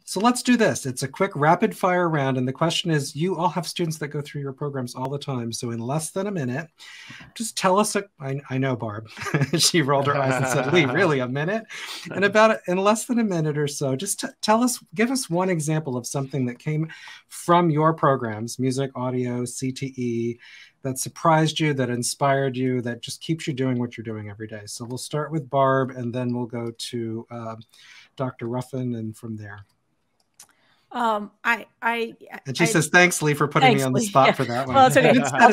So let's do this. It's a quick rapid fire round. And the question is, you all have students that go through your programs all the time. So in less than a minute, just tell us, I know Barb, she rolled her eyes and said, Lee, really a minute? And in less than a minute or so, just tell us, give us one example of something that came from your programs, music, audio, CTE, that surprised you, that inspired you, that just keeps you doing what you're doing every day. So we'll start with Barb, and then we'll go to Dr. Ruffin, and from there. And she says, "Thanks, Lee, for putting me on the spot for that one." Well, it's okay. I'll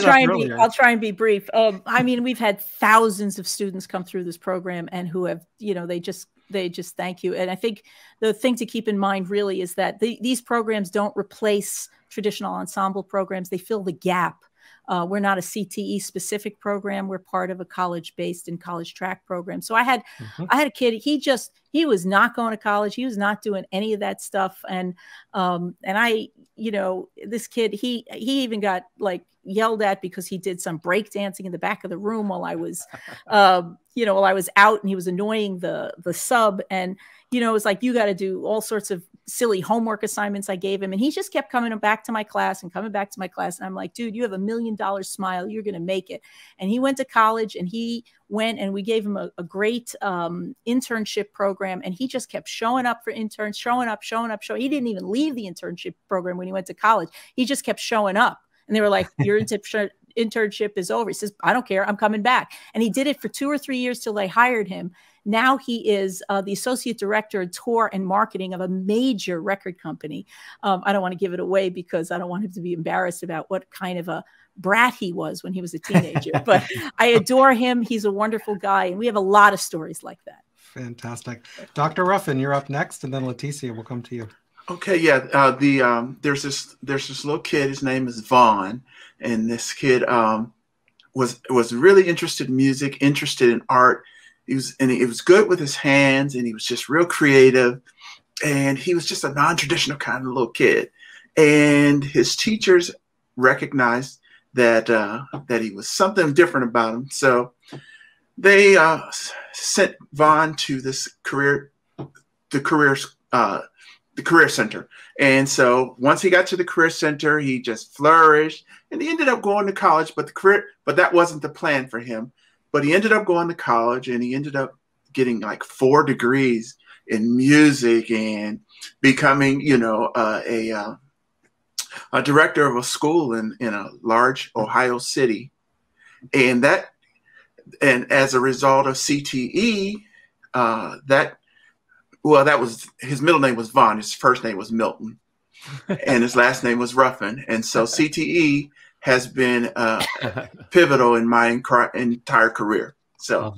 try and be brief. I mean, we've had thousands of students come through this program, and who have, they just thank you. And I think the thing to keep in mind really is that these programs don't replace traditional ensemble programs; they fill the gap. We're not a CTE specific program. We're part of a college-based and college track program. So I had a kid, he was not going to college. He was not doing any of that stuff. And this kid, he even got like yelled at because he did some break dancing in the back of the room while I was, while I was out, and he was annoying the sub. And, it was like, you got to do all sorts of silly homework assignments I gave him. And he just kept coming back to my class and coming back to my class. And I'm like, dude, you have $1 million smile. You're going to make it. And he went to college, and he went, and we gave him a great internship program. And he just kept showing up for interns, showing up. He didn't even leave the internship program when he went to college. He just kept showing up. And they were like, your internship is over. He says, I don't care. I'm coming back. And he did it for 2 or 3 years till they hired him. Now he is the associate director of tour and marketing of a major record company. I don't want to give it away because I don't want him to be embarrassed about what kind of a brat he was when he was a teenager. But I adore him. He's a wonderful guy. And we have a lot of stories like that. Fantastic. Dr. Ruffin, you're up next. And then Leticia will come to you. Okay, yeah. There's this little kid. His name is Vaughn, and this kid was really interested in music, interested in art. He was good with his hands, and he was just real creative. And he was just a non-traditional kind of little kid. And his teachers recognized that he was something different about him. So they sent Vaughn to this career center. And so once he got to the career center, he just flourished, and he ended up going to college, but that wasn't the plan for him. But he ended up going to college, and he ended up getting like 4 degrees in music and becoming, a director of a school in a large Ohio city. And as a result of CTE, that was, his middle name was Vaughn. His first name was Milton, and his last name was Ruffin. And so CTE has been pivotal in my entire career. So,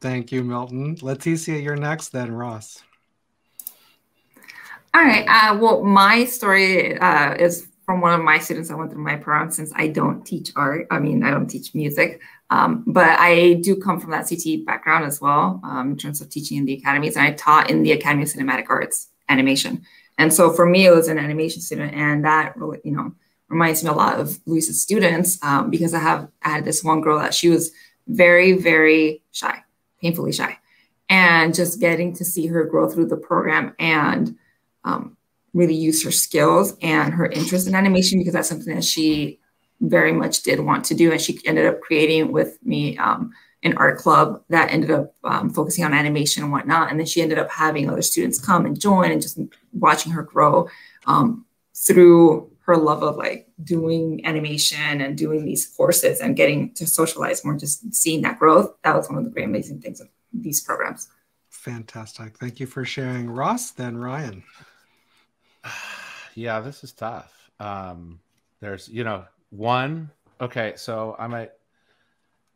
thank you, Milton. Leticia, you're next. Then Ross. All right. Well, my story is from one of my students that went through my program. Since I don't teach art, I don't teach music. But I do come from that CTE background as well, in terms of teaching in the academies. And I taught in the Academy of Cinematic Arts animation. And so for me, it was an animation student. And that really, reminds me a lot of Luis's students, because I had this one girl that she was very, very shy, painfully shy. And just getting to see her grow through the program and really use her skills and her interest in animation, because that's something that she very much did want to do. And she ended up creating with me an art club that ended up focusing on animation and whatnot. And then she ended up having other students come and join, and just watching her grow through her love of like doing animation and doing these courses and getting to socialize more, just seeing that growth. That was one of the great amazing things of these programs. Fantastic. Thank you for sharing. Ross, then Ryan. Yeah, this is tough. There's, one. Okay, so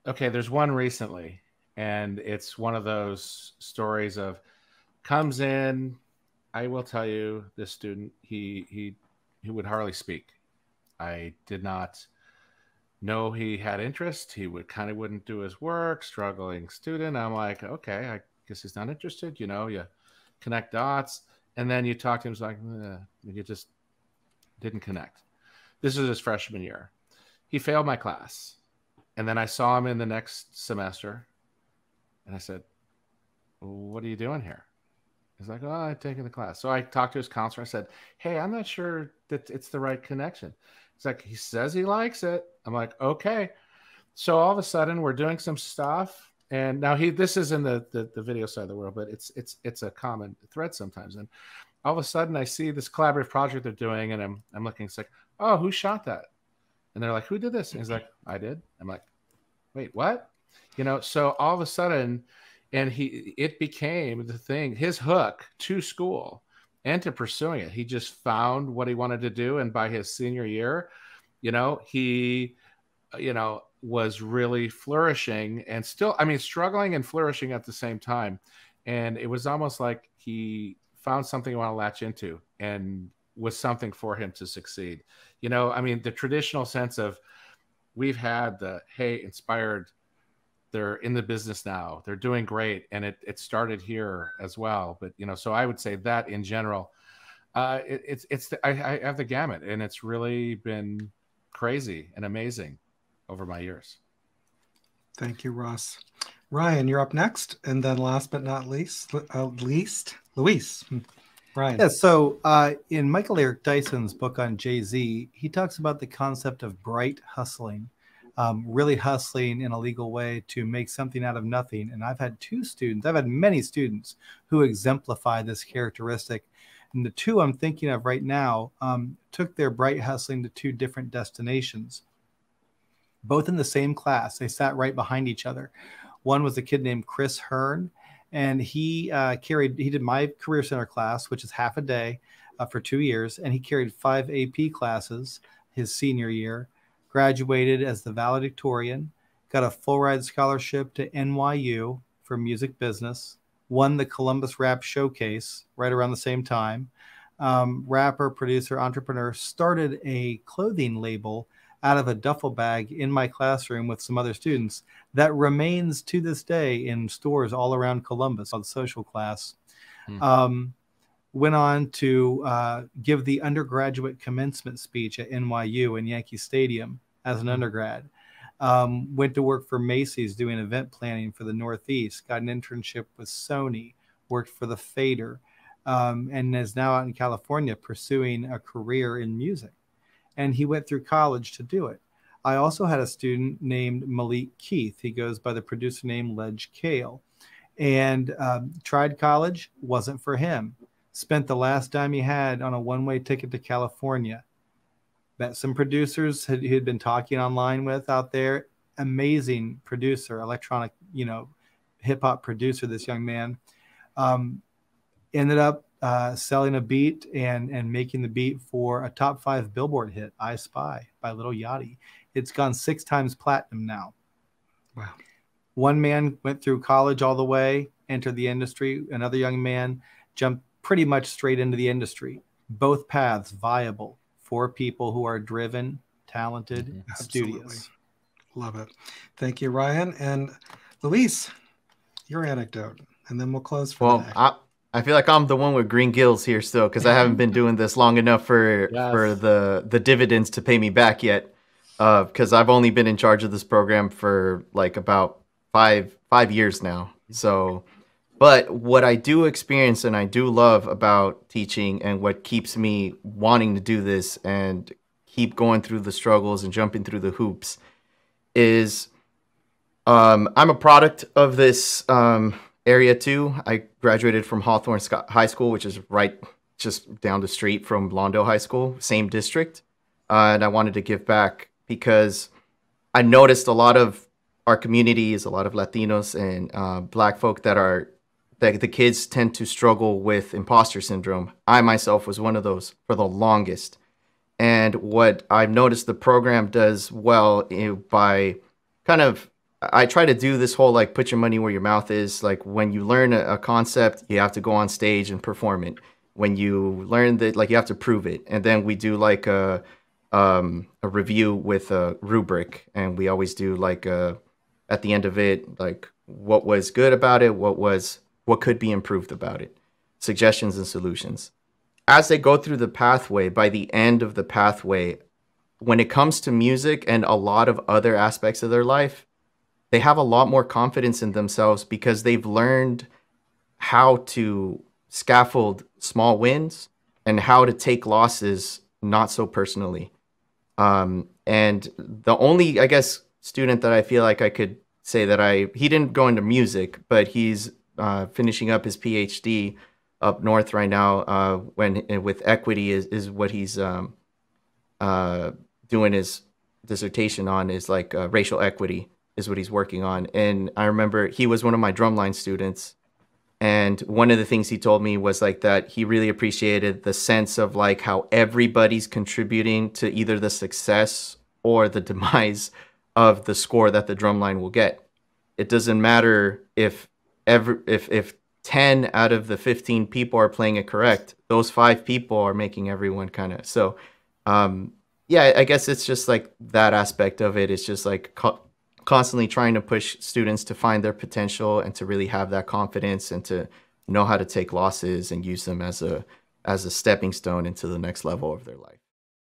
there's one recently, and it's one of those stories of comes in. I will tell you, this student, he would hardly speak. I did not know he had interest. He wouldn't do his work, struggling student. I'm like, okay, I guess he's not interested. You connect dots, and then you talk to him. It's like, you just didn't connect. This was his freshman year. He failed my class. And then I saw him in the next semester. And I said, what are you doing here? He's like, oh, I've taken the class. So I talked to his counselor. I said, hey, I'm not sure that it's the right connection. He's like, he says he likes it. I'm like, okay. So all of a sudden we're doing some stuff. And now this is in the video side of the world, but it's a common thread sometimes. And all of a sudden I see this collaborative project they're doing, and I'm looking, it's like, oh, who shot that? And they're like, who did this? And he's like, I did. I'm like, wait, what? So all of a sudden, and it became the thing, his hook to school and to pursuing it. He just found what he wanted to do. And by his senior year, he, was really flourishing, and still, struggling and flourishing at the same time. And it was almost like he found something he wanted to latch into, and was something for him to succeed. The traditional sense of, we've had the, hey, inspired, they're in the business now, they're doing great. And it started here as well. But, so I would say that in general, I have the gamut, and it's really been crazy and amazing over my years. Thank you, Ross. Ryan, you're up next. And then last but not least, Luis. Ryan. Yeah, so in Michael Eric Dyson's book on Jay-Z, he talks about the concept of bright hustling, really hustling in a legal way to make something out of nothing. And I've had many students who exemplify this characteristic. And the two I'm thinking of right now took their bright hustling to two different destinations, both in the same class. They sat right behind each other. One was a kid named Chris Hearn, and he did my Career Center class, which is half a day for 2 years. And he carried 5 AP classes his senior year, graduated as the valedictorian, got a full ride scholarship to NYU for music business, won the Columbus Rap Showcase right around the same time. Rapper, producer, entrepreneur, started a clothing label out of a duffel bag in my classroom with some other students that remains to this day in stores all around Columbus called Social Class. Went on to give the undergraduate commencement speech at NYU in Yankee Stadium as an undergrad. Went to work for Macy's doing event planning for the Northeast, got an internship with Sony, worked for the Fader, and is now out in California pursuing a career in music. And he went through college to do it. I also had a student named Malik Keith. He goes by the producer name Ledge Kale, and tried college, wasn't for him. Spent the last dime he had on a one-way ticket to California. Met some producers he had been talking online with out there. Amazing producer, electronic, hip hop producer, this young man. Ended up selling a beat and making the beat for a top 5 Billboard hit, I Spy by Lil Yachty. It's gone 6 times platinum now. Wow. One man went through college all the way, entered the industry. Another young man jumped pretty much straight into the industry. Both paths viable for people who are driven, talented, studious. Love it. Thank you, Ryan. And Luis, your anecdote, and then we'll close for the day. I feel like I'm the one with green gills here still, because I haven't been doing this long enough for the dividends to pay me back yet. Because I've only been in charge of this program for like about five years now. So, but what I do experience and I do love about teaching, and what keeps me wanting to do this and keep going through the struggles and jumping through the hoops, is I'm a product of this area too. I graduated from Hawthorne High School, which is right just down the street from Lawndale High School, same district. And I wanted to give back because I noticed a lot of our communities, a lot of Latinos and Black folk that the kids tend to struggle with imposter syndrome. I myself was one of those for the longest. And what I've noticed the program does well by kind of, I try to do this whole like put your money where your mouth is. Like when you learn a concept, you have to go on stage and perform it. When you learn that, like you have to prove it. And then we do like a review with a rubric, and we always do like at the end of it, like what was good about it, what could be improved about it, suggestions and solutions. As they go through the pathway, by the end of the pathway, when it comes to music and a lot of other aspects of their life, they have a lot more confidence in themselves because they've learned how to scaffold small wins and how to take losses not so personally. And the only, I guess, student that I feel like I could say that he didn't go into music, but he's finishing up his PhD up north right now, with equity is what he's doing his dissertation on, is like racial equity is what he's working on. And I remember he was one of my drumline students. And one of the things he told me was like that he really appreciated the sense of like how everybody's contributing to either the success or the demise of the score that the drumline will get. It doesn't matter if 10 out of the 15 people are playing it correct. Those 5 people are making everyone kind of. So, yeah, I guess it's just like that aspect of it. It's just like constantly trying to push students to find their potential and to really have that confidence and to know how to take losses and use them as a stepping stone into the next level of their life.